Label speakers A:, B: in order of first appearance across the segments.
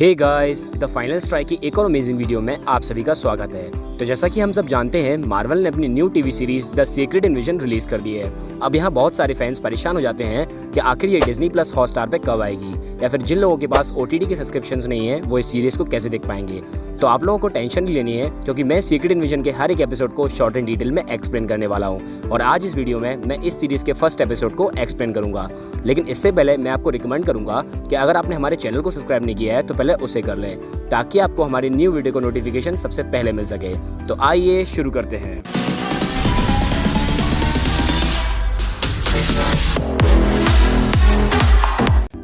A: Hey guys, the final strike की एक और अमेजिंग वीडियो में आप सभी का स्वागत है। तो जैसा कि हम सब जानते हैं, मार्वल ने अपनी new TV series the secret invasion release कर दी है। अब यहाँ बहुत सारे फैंस परेशान हो जाते हैं कि आखिर ये डिज्नी प्लस हॉटस्टार पे कब आएगी, या फिर जिन लोगों के पास OTT के सब्सक्रिप्शंस नहीं है वो इस सीरीज को कैसे देख पाएंगे। तो आप लोगों को टेंशन नहीं लेनी है, क्योंकि मैं सीक्रेट इन्विजन के हर एक एपिसोड को शॉर्ट एंड डिटेल में एक्सप्लेन करने वाला हूँ। और आज इस वीडियो में मैं इस सीरीज के फर्स्ट एपिसोड को एक्सप्लेन करूंगा। लेकिन इससे पहले मैं आपको रिकमेंड करूंगा कि अगर आपने हमारे चैनल को सब्सक्राइब नहीं किया है तो पहले उसे कर लें, ताकि आपको हमारी न्यू वीडियो को नोटिफिकेशन सबसे पहले मिल सके। तो आइए शुरू करते हैं।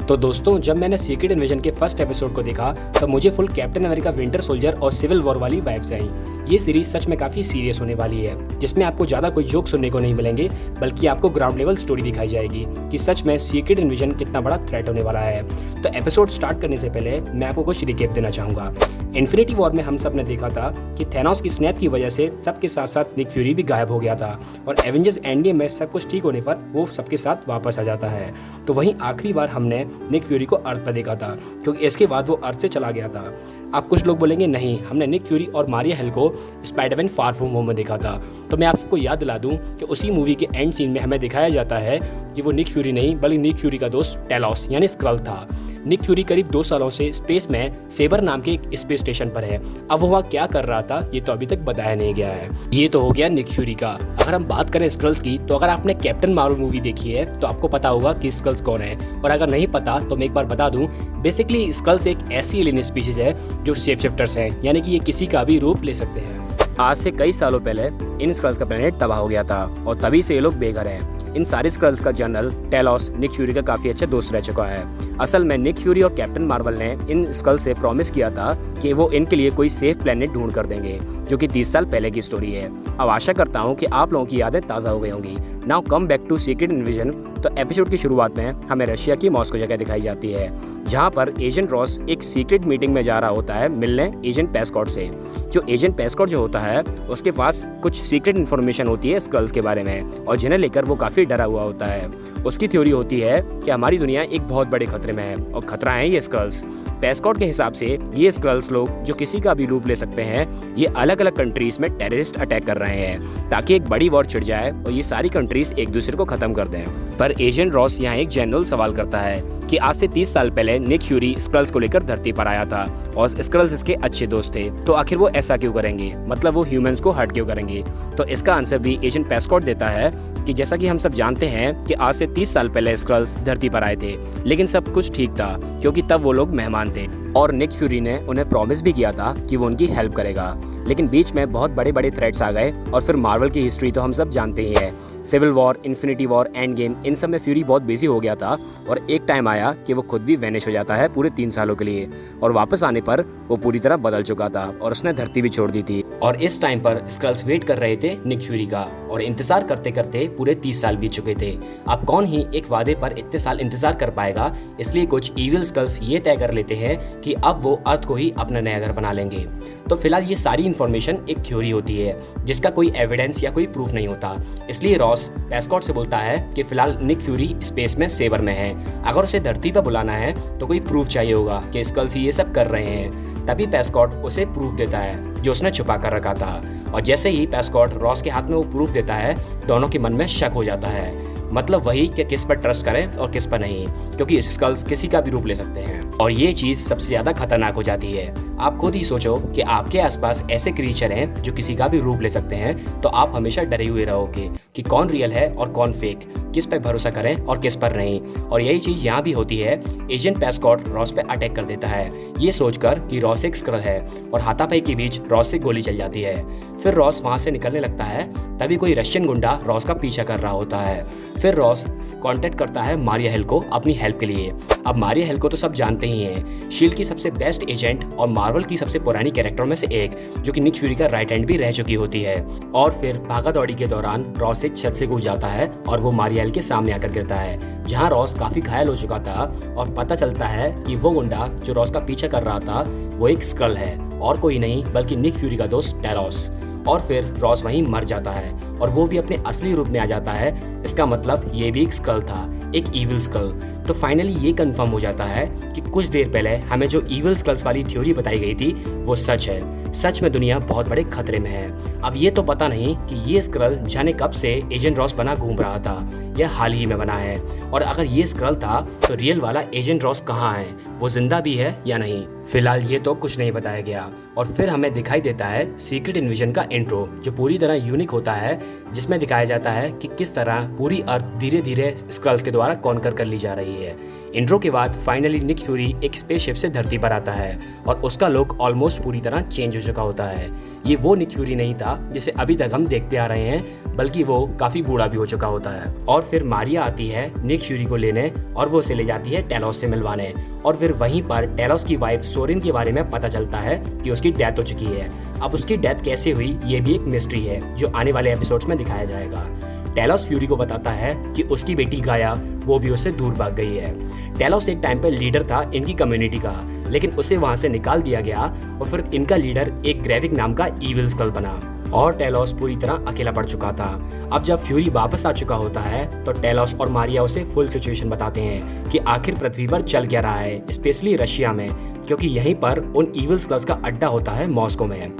A: तो दोस्तों, जब मैंने सीक्रेट इन्विजन के फर्स्ट एपिसोड को देखा तब मुझे full captain America winter soldier और सिविल वॉर वाली वाइब्स आई। ये सीरीज सच में काफ़ी सीरियस होने वाली है, जिसमें आपको ज़्यादा कोई जोक सुनने को नहीं मिलेंगे, बल्कि आपको ग्राउंड लेवल स्टोरी दिखाई जाएगी कि सच में सीक्रेट इन्विजन कितना बड़ा थ्रेट होने वाला है। तो एपिसोड स्टार्ट करने से पहले मैं आपको कुछ रिकेप देना चाहूँगा। इन्फिनिटी वॉर में हम सब ने देखा था कि थैनोस की स्नैप की वजह से सबके साथ साथ निक फ्यूरी भी गायब हो गया था, और एवेंजर्स एंड गेम में सब कुछ ठीक होने पर वो सबके साथ वापस आ जाता है। तो वहीं आखिरी बार हमने निक फ्यूरी को अर्थ पर देखा था, क्योंकि इसके बाद वो अर्थ से चला गया था। अब कुछ लोग बोलेंगे नहीं, हमने निक फ्यूरी और मारिया हिल को स्पाइडरमैन फार फ्रॉम होम में देखा था। तो मैं आपको याद दिला दूं कि उसी मूवी के एंड सीन में हमें दिखाया जाता है कि वो निक फ्यूरी नहीं, बल्कि निक फ्यूरी का दोस्त टेलॉस यानी स्क्रल था। निक फ्यूरी करीब 2 सालों से स्पेस में सेबर नाम के एक स्पेस स्टेशन पर है। अब वो वहाँ क्या कर रहा था ये तो अभी तक बताया नहीं गया है। ये तो हो गया निक फ्यूरी का। अगर हम बात करें स्क्रल्स की, तो अगर आपने कैप्टन मार्वल मूवी देखी है तो आपको पता होगा कि स्क्रल्स कौन है, और अगर नहीं पता तो मैं एक बार बता दूं। बेसिकली स्क्रल्स एक ऐसी एलियन स्पीशीज है जो शेप शिफ्टर्स हैं, यानी कि ये किसी का भी रूप ले सकते हैं। आज से कई सालों पहले इन स्क्रल्स का प्लेनेट तबाह हो गया था, और तभी से ये लोग बेघर हैं। इन सारे स्क्रल्स का जनरल टेलॉस निक फ्यूरी का काफ़ी अच्छा दोस्त रह चुका है। असल में निक फ्यूरी और कैप्टन मार्वल ने इन स्क्रल्स से प्रॉमिस किया था कि वो इनके लिए कोई सेफ प्लेनेट ढूंढ कर देंगे, जो कि 30 साल पहले की स्टोरी है। अब आशा करता हूँ कि आप लोगों की यादें ताज़ा हो गई होंगी। Now come back to Secret Invasion. तो एपिसोड की शुरुआत में हमें रशिया की मॉस्को जगह दिखाई जाती है, जहाँ पर एजेंट रॉस एक सीक्रेट मीटिंग में जा रहा होता है मिलने एजेंट पेस्कॉट से। जो एजेंट पेस्कॉट जो होता है, उसके पास कुछ सीक्रेट इन्फॉर्मेशन होती है स्क्रल्स के बारे में, और जिन्हें लेकर वो काफ़ी डरा हुआ होता है। उसकी थ्योरी होती है कि हमारी दुनिया एक बहुत बड़े खतरे में है, और खतरा है ये स्क्रल्स। पेस्कॉट के हिसाब से ये स्क्रल्स लोग, जो किसी का भी रूप ले सकते हैं, ये अलग अलग कंट्रीज में टेररिस्ट अटैक कर रहे हैं, ताकि एक बड़ी वॉर छिड़ जाए और ये सारी कंट्रीज एक दूसरे को खत्म कर दें। पर एजेंट रॉस यहाँ एक जनरल सवाल करता है कि आज से 30 साल पहले निक फ्यूरी स्क्रल्स को लेकर धरती पर आया था, और स्क्रल्स इसके अच्छे दोस्त थे, तो आखिर वो ऐसा क्यों करेंगे, मतलब वो ह्यूमंस को हर्ट क्यों करेंगे। तो इसका आंसर भी एजेंट पेस्कॉट देता है कि जैसा कि हम सब जानते हैं कि आज से 30 साल पहले स्क्रल्स धरती पर आए थे, लेकिन सब कुछ ठीक था, क्योंकि तब वो लोग मेहमान थे, और निक फ्यूरी ने उन्हें प्रॉमिस भी किया था कि वो उनकी हेल्प करेगा। लेकिन बीच में बहुत बड़े बड़े थ्रेट्स आ गए, और फिर मार्वल की हिस्ट्री तो हम सब जानते ही हैं। Civil War, Infinity War, Endgame, इन सब में फ्यूरी बहुत बिजी हो गया था, और एक टाइम आया कि वो खुद भी वैनिश हो जाता है पूरे 3 सालों के लिए, और वापस आने पर वो पूरी तरह बदल चुका था, और उसने धरती भी छोड़ दी थी। और इस टाइम पर स्क्रल्स वेट कर रहे थे निक फ्यूरी का, और इंतजार करते करते पूरे 30 साल बीत चुके थे। अब कौन ही एक वादे पर इतने साल इंतजार कर पाएगा, इसलिए कुछ इविल स्क्रल्स ये तय कर लेते हैं कि अब वो अर्थ को ही अपना नया घर बना लेंगे। तो फिलहाल ये सारी इन्फॉर्मेशन एक थ्योरी होती है, जिसका कोई एविडेंस या कोई प्रूफ नहीं होता। इसलिए रॉस पेस्कॉट से बोलता है कि फिलहाल निक फ्यूरी स्पेस में सेबर में है, अगर उसे धरती पर बुलाना है तो कोई प्रूफ चाहिए होगा कि स्क्रल्स ये सब कर रहे हैं। तभी पेस्कॉट उसे प्रूफ देता है जो उसने छुपा कर रखा था, और जैसे ही पेस्कॉट रॉस के हाथ में वो प्रूफ देता है, दोनों के मन में शक हो जाता है। मतलब वही कि किस पर ट्रस्ट करें और किस पर नहीं, क्योंकि स्क्रल्स किसी का भी रूप ले सकते हैं, और ये चीज़ सबसे ज़्यादा खतरनाक हो जाती है। आप खुद ही सोचो कि आपके आसपास ऐसे क्रीचर हैं जो किसी का भी रूप ले सकते हैं, तो आप हमेशा डरे हुए रहोगे कि कौन रियल है और कौन फेक, किस पर भरोसा करें और किस पर नहीं। और यही चीज़ यहाँ भी होती है। एजेंट पेस्कॉट रॉस पे अटैक कर देता है, ये सोचकर कि रॉस एक स्क्रल है, और हाथापाई के बीच रॉस से गोली चल जाती है। फिर रॉस वहाँ से निकलने लगता है, तभी कोई रशियन गुंडा रॉस का पीछा कर रहा होता है। फिर रॉस कांटेक्ट करता है मारिया हिल को अपनी हेल्प के लिए। अब मारिया हिल को तो सब जानते ही हैं, शील्ड की सबसे बेस्ट एजेंट और मार्वल की सबसे पुरानी कैरेक्टर में से एक, जो कि निक फ्यूरी का राइट हैंड भी रह चुकी होती है। और फिर भागा दौड़ी के दौरान रॉस एक छत से कूद जाता है, और वो मारिया हिल के सामने आकर गिरता है, जहाँ रॉस काफी घायल हो चुका था, और पता चलता है कि वो गुंडा जो रॉस का पीछा कर रहा था वो एक स्क्रल है, और कोई नहीं बल्कि निक फ्यूरी का दोस्त टेलॉस। और फिर रॉस वहीं मर जाता है, और वो भी अपने असली रूप में आ जाता है। इसका मतलब ये भी एक स्क्रल था, एक ईविल स्कल। तो फाइनली ये कंफर्म हो जाता है कि कुछ देर पहले हमें जो ईविल स्कल्स वाली थ्योरी बताई गई थी वो सच है। सच में दुनिया बहुत बड़े खतरे में है। अब ये तो पता नहीं कि ये स्क्रल जाने कब से एजेंट रॉस बना घूम रहा था या हाल ही में बना है, और अगर ये स्क्रल था तो रियल वाला एजेंट रॉस कहाँ है, वो जिंदा भी है या नहीं। फिलहाल ये तो कुछ नहीं बताया गया। और फिर हमें दिखाई देता है सीक्रेट इन्विजन का इंट्रो, जो पूरी तरह यूनिक होता है, जिसमें दिखाया जाता है कि किस तरह पूरी अर्थ धीरे धीरे स्क्रल्स के द्वारा कॉन्कर कर ली जा रही है। इंट्रो के बाद फाइनली निक फ्यूरी एक स्पेसशिप से धरती पर आता है और उसका लुक ऑलमोस्ट पूरी तरह चेंज हो चुका होता है। ये वो निक फ्यूरी नहीं था जिसे अभी तक हम देखते आ रहे हैं, बल्कि वो काफी बूढ़ा भी हो चुका होता है। और फिर मारिया आती है निक फ्यूरी को लेने और वो उसे ले जाती है टेलोस से मिलवाने। और फिर वहीं पर टेलोस की वाइफ सोरेन के बारे में पता चलता है कि उसकी डेथ हो चुकी है। अब उसकी डेथ कैसे हुई ये भी एक मिस्ट्री है जो आने वाले एपिसोड्स में दिखाया जाएगा। टेलोस फ्यूरी को बताता है कि उसकी बेटी गाया वो भी उससे दूर भाग गई है। टेलोस एक टाइम पर लीडर था इनकी कम्युनिटी का, लेकिन उसे वहां से निकाल दिया गया और फिर इनका लीडर एक ग्रेविक नाम का ईविल स्कल बना और टेलोस पूरी तरह अकेला पड़ चुका था। अब जब फ्यूरी वापस आ चुका होता है तो टेलोस और मारिया उसे फुल सिचुएशन बताते हैं कि आखिर पृथ्वी पर चल क्या रहा है, स्पेशली रशिया में, क्योंकि यहीं पर उन ईविल स्कल्स का अड्डा होता है मॉस्को में।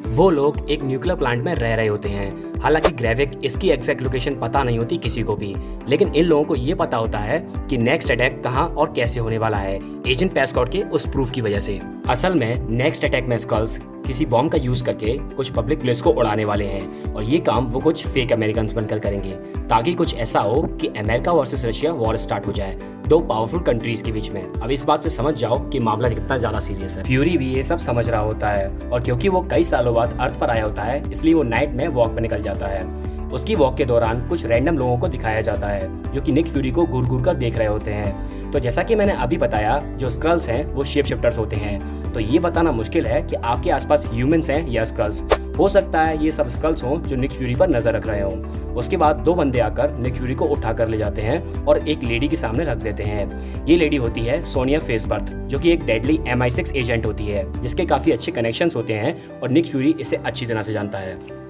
A: वो लोग एक न्यूक्लियर प्लांट में रह रहे होते हैं। हालांकि ग्रेविक इसकी एग्जैक्ट लोकेशन पता नहीं होती किसी को भी, लेकिन इन लोगों को ये पता होता है कि नेक्स्ट अटैक कहां और कैसे होने वाला है, एजेंट पैसकॉर्ड के उस प्रूफ की वजह से। असल में नेक्स्ट अटैक में स्कल्स किसी बॉम्ब का यूज करके कुछ पब्लिक प्लेस को उड़ाने वाले हैं, और ये काम वो कुछ फेक अमेरिकन बनकर करेंगे ताकि कुछ ऐसा हो कि America versus Russia war start हो जाए, दो पावरफुल कंट्रीज के बीच में। अब इस बात से समझ जाओ कि मामला कितना ज्यादा सीरियस है। फ्यूरी भी ये सब समझ रहा होता है, और क्योंकि वो कई सालों बाद अर्थ पर आया होता है इसलिए वो नाइट में वॉक पर निकल जाता है। उसकी वॉक के दौरान कुछ रैंडम लोगों को दिखाया जाता है जो कि निक फ्यूरी को घूर घूर कर देख रहे होते हैं। तो जैसा कि मैंने अभी बताया, जो स्क्रल्स हैं वो शेप शिफ्टर्स होते हैं। तो ये बताना मुश्किल है कि आपके आसपास ह्यूमंस हैं या स्क्रल्स। हो सकता है ये सब स्क्रल्स हों जो निक फ्यूरी पर नजर रख रहे हों। उसके बाद दो बंदे आकर निक फ्यूरी को उठा कर ले जाते हैं और एक लेडी के सामने रख देते हैं। ये लेडी होती है सोनिया फेसबर्थ, जो कि एक डेडली MI6 एजेंट होती है जिसके काफी अच्छे कनेक्शंस होते हैं और निक फ्यूरी इसे अच्छी तरह से जानता है।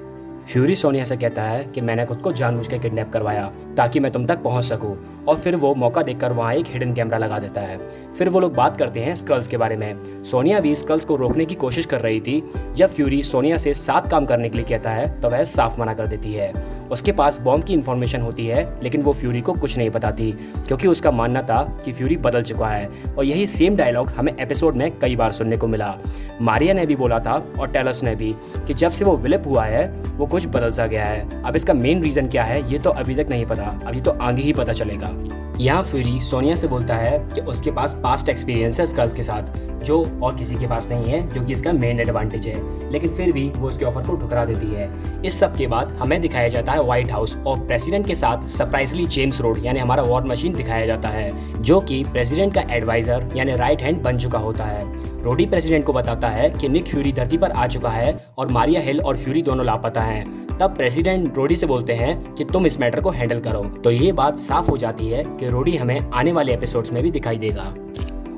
A: फ्यूरी सोनिया से कहता है कि मैंने खुद को जानबूझ के किडनैप करवाया ताकि मैं तुम तक पहुंच सकूं, और फिर वो मौका देखकर वहां एक हिडन कैमरा लगा देता है। फिर वो लोग बात करते हैं स्क्रल्स के बारे में। सोनिया भी स्क्रल्स को रोकने की कोशिश कर रही थी। जब फ्यूरी सोनिया से साथ काम करने के लिए कहता है तो वह साफ मना कर देती है। उसके पास बॉम्ब की इन्फॉर्मेशन होती है, लेकिन वो फ्यूरी को कुछ नहीं बताती क्योंकि उसका मानना था कि फ्यूरी बदल चुका है। और यही सेम डायलॉग हमें एपिसोड में कई बार सुनने को मिला। मारिया ने भी बोला था और टेलोस ने भी कि जब से वो विलप हुआ है वो कुछ बदल सा गया है। अब इसका मेन रीजन क्या है ये तो अभी तक नहीं पता, अभी तो आगे ही पता चलेगा। यहाँ फ्यूरी सोनिया से बोलता है कि उसके पास पास्ट एक्सपीरियंस है स्क्रल्स के साथ, जो और किसी के पास नहीं है, जो कि इसका मेन एडवांटेज है, लेकिन फिर भी वो उसके ऑफर को ठुकरा देती है। इस सब के बाद हमें दिखाया जाता है व्हाइट हाउस और प्रेसिडेंट के साथ सरप्राइजली जेम्स रोड यानी हमारा वॉर मशीन दिखाया जाता है, जो कि प्रेसिडेंट का एडवाइजर यानी राइट हैंड बन चुका होता है। रोडी प्रेसिडेंट को बताता है कि निक फ्यूरी धरती पर आ चुका है और मारिया हिल और फ्यूरी दोनों लापता हैं। तब प्रेसिडेंट रोडी से बोलते हैं कि तुम इस मैटर को हैंडल करो। तो ये बात साफ हो जाती है कि रोडी हमें आने वाले एपिसोड्स में भी दिखाई देगा।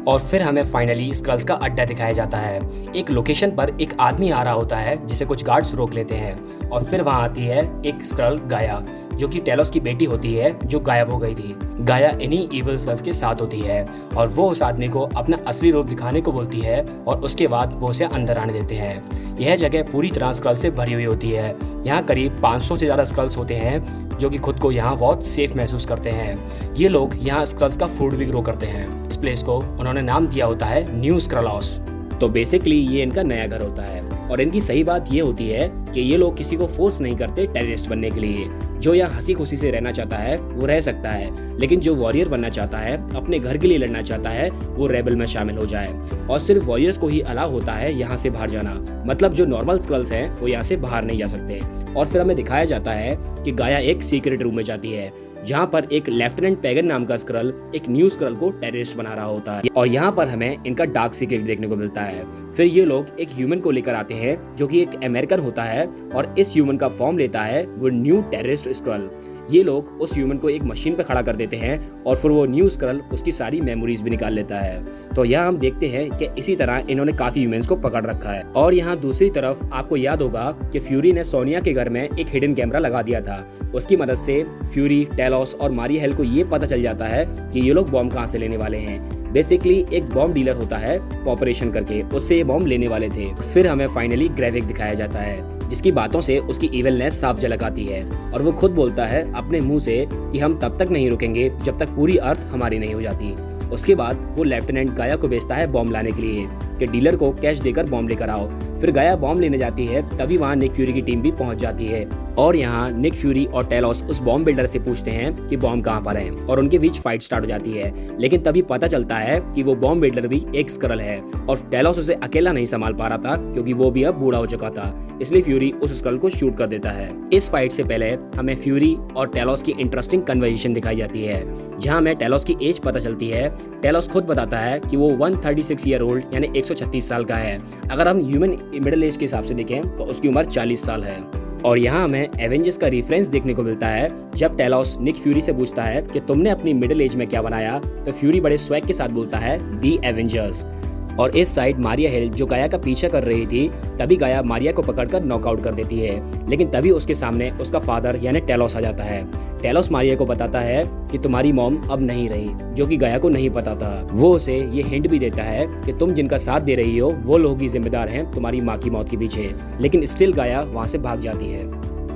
A: और फिर हमें फाइनली स्क्रल्स का अड्डा दिखाया जाता है। एक लोकेशन पर एक आदमी आ रहा होता है जिसे कुछ गार्ड्स रोक लेते हैं, और फिर वहाँ आती है एक स्क्रल गाया, जो कि टेलोस की बेटी होती है जो गायब हो गई थी। गाया इन्हीं इविल स्क्रल्स के साथ होती है और वो उस आदमी को अपना असली रूप दिखाने को बोलती है, और उसके बाद वो उसे अंदर आने देते हैं। यह जगह पूरी तरह स्क्रल से भरी हुई होती है। यहाँ करीब 500 से ज़्यादा स्क्रल्स होते हैं जो कि खुद को यहाँ बहुत सेफ महसूस करते हैं। ये लोग यहाँ स्क्रल्स का फूड भी ग्रो करते हैं। इस प्लेस को उन्होंने नाम दिया होता है न्यू स्क्रलॉस। तो बेसिकली ये इनका नया घर होता है, और इनकी सही बात ये होती है कि ये लोग किसी को फोर्स नहीं करते टेररिस्ट बनने के लिए। जो यहाँ हंसी खुशी से रहना चाहता है वो रह सकता है, लेकिन जो वॉरियर बनना चाहता है, अपने घर के लिए लड़ना चाहता है, वो रेबल में शामिल हो जाए। और सिर्फ वॉरियर्स को ही अलाउ होता है यहाँ से बाहर जाना, मतलब जो नॉर्मल स्क्रल्स हैं वो यहाँ से बाहर नहीं जा सकते। और फिर हमें दिखाया जाता है कि गाया एक सीक्रेट रूम में जाती है जहाँ पर एक लेफ्टिनेंट पैगन नाम का स्क्रल एक न्यू स्क्रल को टेररिस्ट बना रहा होता है, और यहाँ पर हमें इनका डार्क सीक्रेट देखने को मिलता है। फिर ये लोग एक ह्यूमन को लेकर आते हैं जो कि एक अमेरिकन होता है, और इस ह्यूमन का फॉर्म लेता है वो न्यू टेररिस्ट स्क्रल। ये लोग उस ह्यूमन को एक मशीन पे खड़ा कर देते हैं और फिर वो न्यू स्क्रल उसकी सारी मेमोरीज भी निकाल लेता है। तो यहाँ हम देखते हैं कि इसी तरह इन्होंने काफी ह्यूमंस को पकड़ रखा है। और यहाँ दूसरी तरफ आपको याद होगा कि फ्यूरी ने सोनिया के घर में एक हिडन कैमरा लगा दिया था। उसकी मदद से फ्यूरी, टेलोस और मारिया हिल को ये पता चल जाता है कि ये लोग बॉम्ब कहाँ से लेने वाले हैं। बेसिकली एक बॉम्ब डीलर होता है ऑपरेशन करके, उससे ये बॉम्ब लेने वाले थे। फिर हमें फाइनली ग्रेविक दिखाया जाता है, जिसकी बातों से उसकी इविलनेस साफ झलक आती है और वो खुद बोलता है अपने मुंह से कि हम तब तक नहीं रुकेंगे जब तक पूरी अर्थ हमारी नहीं हो जाती। उसके बाद वो लेफ्टिनेंट गाया को भेजता है बॉम्ब लाने के लिए कि डीलर को कैश देकर बॉम्ब लेकर आओ। फिर गाया बॉम्ब लेने जाती है, तभी वहाँ निक फ्यूरी की टीम भी पहुंच जाती है और यहाँ निक फ्यूरी और टेलोस उस बॉम्ब बिल्डर से पूछते हैं कि बॉम्ब कहाँ पर है और उनके बीच फाइट स्टार्ट हो जाती है। लेकिन तभी पता चलता है कि वो बॉम्ब बिल्डर भी एक स्क्रल है और टेलोस उसे अकेला नहीं संभाल पा रहा था क्योंकि वो भी अब बूढ़ा हो चुका था, इसलिए फ्यूरी उस स्क्रल को शूट कर देता है। इस फाइट से पहले हमें फ्यूरी और टेलोस की इंटरेस्टिंग कन्वर्सेशन दिखाई जाती है, जहाँ हमें टेलोस की एज पता चलती है। टेलोस खुद बताता है कि वो 136 ईयर ओल्ड यानी 136 साल का है। अगर हम ह्यूमन मिडिल एज के हिसाब से देखें तो उसकी उम्र 40 साल है। और यहाँ हमें एवेंजर्स का रेफरेंस देखने को मिलता है। जब टेलोस निक फ्यूरी से पूछता है कि तुमने अपनी मिडिल एज में क्या बनाया, तो फ्यूरी बड़े स्वैग के साथ बोलता है दी एवेंजर्स। और इस साइड मारिया हिल जो गाया का पीछा कर रही थी, तभी गाया मारिया को पकड़कर नॉकआउट कर देती है। लेकिन तभी उसके सामने उसका फादर यानी टेलोस आ जाता है। टेलोस मारिया को बताता है कि तुम्हारी मॉम अब नहीं रही, जो कि गाया को नहीं पता था। वो उसे ये हिंट भी देता है कि तुम जिनका साथ दे रही हो वो लोग ही जिम्मेदार हैं तुम्हारी माँ की मौत के पीछे। लेकिन स्टिल गाया वहाँ से भाग जाती है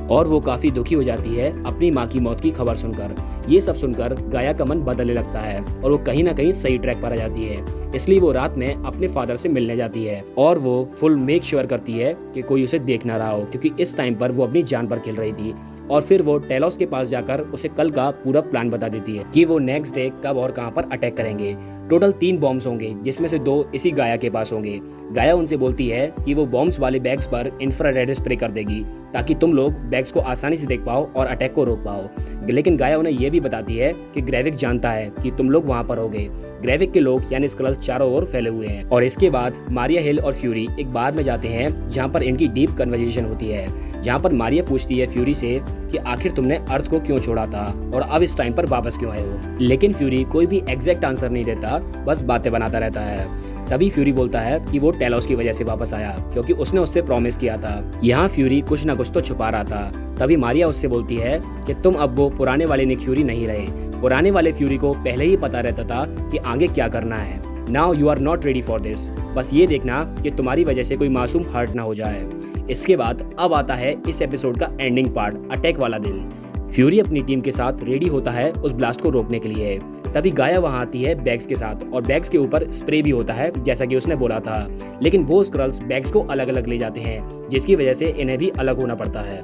A: और वो काफी दुखी हो जाती है अपनी माँ की मौत की खबर सुनकर। ये सब सुनकर गाया का मन बदलने लगता है और वो कहीं ना कहीं सही ट्रैक पर आ जाती है। इसलिए वो रात में अपने फादर से मिलने जाती है और वो फुल मेक श्योर करती है कि कोई उसे देख ना रहा हो, क्योंकि इस टाइम पर वो अपनी जान पर खेल रही थी। और फिर वो टेलोस के पास जाकर उसे कल का पूरा प्लान बता देती है कि वो नेक्स्ट डे कब और कहां पर अटैक करेंगे। टोटल 3 बॉम्ब्स होंगे, जिसमें से 2 इसी गाया के पास होंगे। गाया उनसे बोलती है कि वो बॉम्ब्स वाले बैग्स पर इंफ्रारेड स्प्रे कर देगी ताकि तुम लोग बैग्स को आसानी से देख पाओ और अटैक को रोक पाओ। लेकिन गाया उन्हें यह भी बताती है कि ग्रेविक जानता है कि तुम लोग वहां पर होगे। ग्रेविक के लोग यानी स्क्रल्स चारों ओर फैले हुए हैं। और इसके बाद मारिया हिल और फ्यूरी एक बार में जाते हैं जहाँ पर इनकी डीप कन्वर्सेशन होती है, जहाँ पर मारिया पूछती है फ्यूरी से कि आखिर तुमने अर्थ को क्यों छोड़ा था और अब इस टाइम पर वापस क्यों आए हो। लेकिन फ्यूरी कोई भी एग्जैक्ट आंसर नहीं देता, बस बातें बनाता रहता है। तभी फ्यूरी बोलता है कि वो टेलोस की वजह से वापस आया क्योंकि उसने उससे प्रॉमिस किया था। यहाँ फ्यूरी कुछ ना कुछ तो छुपा रहा था। तभी मारिया उससे बोलती है कि तुम अब वो पुराने वाले निक फ्यूरी नहीं रहे। पुराने वाले फ्यूरी को पहले ही पता रहता था कि आगे क्या करना है। Now you are not ready for this. बस ये देखना कि तुम्हारी वजह से कोई मासूम हर्ट ना हो जाए। इसके बाद अब आता है इस एपिसोड का एंडिंग पार्ट, अटैक वाला दिन। फ्यूरी अपनी टीम के साथ रेडी होता है उस ब्लास्ट को रोकने के लिए। तभी गाया वहां आती है बैग्स के साथ और बैग्स के ऊपर स्प्रे भी होता है जैसा कि उसने बोला था। लेकिन वो स्क्रल्स बैग्स को अलग अलग ले जाते हैं, जिसकी वजह से इन्हें भी अलग होना पड़ता है।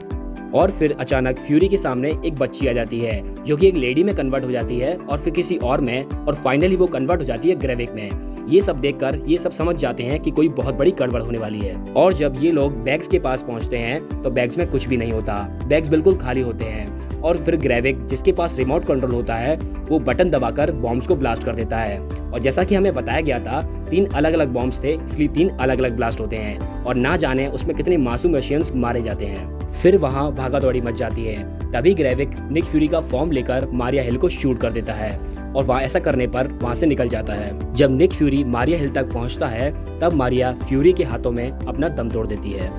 A: और फिर अचानक फ्यूरी के सामने एक बच्ची आ जाती है जो कि एक लेडी में कन्वर्ट हो जाती है और फिर किसी और में, और फाइनली वो कन्वर्ट हो जाती है ग्रेविक में। ये सब देखकर ये सब समझ जाते हैं कि कोई बहुत बड़ी गड़बड़ होने वाली है। और जब ये लोग बैग्स के पास पहुंचते हैं तो बैग्स में कुछ भी नहीं होता, बैग्स बिल्कुल खाली होते हैं। और फिर ग्रेविक, जिसके पास रिमोट कंट्रोल होता है, वो बटन दबाकर बॉम्ब्स को ब्लास्ट कर देता है। और जैसा कि हमें बताया गया था 3 अलग अलग बॉम्ब्स थे, इसलिए 3 अलग अलग ब्लास्ट होते हैं और ना जाने उसमें कितने मासूम रशियंस मारे जाते हैं। फिर वहाँ भागा दौड़ी मच जाती है। तभी ग्रेविक निक फ्यूरी का फॉर्म लेकर मारिया हिल को शूट कर देता है और वहाँ ऐसा करने पर वहाँ से निकल जाता है। जब निक फ्यूरी मारिया हिल तक पहुँचता है तब मारिया फ्यूरी के हाथों में अपना दम तोड़ देती है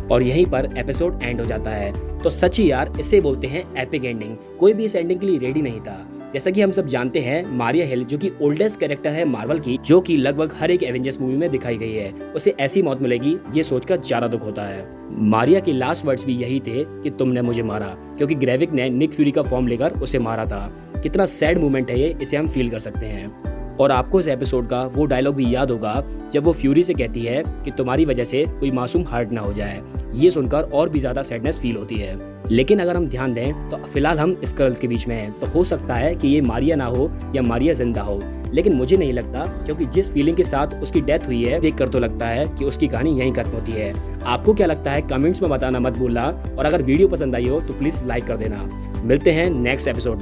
A: और यहीं पर एपिसोड एंड हो जाता है। तो सच ही यार, इसे बोलते हैं एपिक एंडिंग। कोई भी इस एंडिंग के लिए रेडी नहीं था। जैसा कि हम सब जानते हैं, मारिया हिल जो कि ओल्डेस्ट कैरेक्टर है मार्वल की, जो कि लगभग हर एक एवेंजर्स मूवी में दिखाई गई है, उसे ऐसी मौत मिलेगी ये सोचकर ज्यादा दुख होता है। मारिया के लास्ट वर्ड्स भी यही थे कि तुमने मुझे मारा, क्योंकि ग्रेविक ने निक फ्यूरी का फॉर्म लेकर उसे मारा था। कितना सैड मोमेंट है ये, इसे हम फील कर सकते हैं। और आपको इस एपिसोड का वो डायलॉग भी याद होगा जब वो फ्यूरी से कहती है कि तुम्हारी वजह से कोई मासूम हर्ट ना हो जाए। ये सुनकर और भी ज्यादा सैडनेस फील होती है। लेकिन अगर हम ध्यान दें तो फिलहाल हम स्क्रल्स के बीच में हैं, तो हो सकता है कि ये मारिया ना हो या मारिया जिंदा हो, लेकिन मुझे नहीं लगता, क्योंकि जिस फीलिंग के साथ उसकी डेथ हुई है देखकर तो लगता है कि उसकी कहानी यहीं खत्म होती है। आपको क्या लगता है कमेंट्स में बताना मत भूलना, और अगर वीडियो पसंद आई हो तो प्लीज लाइक कर देना। मिलते हैं नेक्स्ट एपिसोड।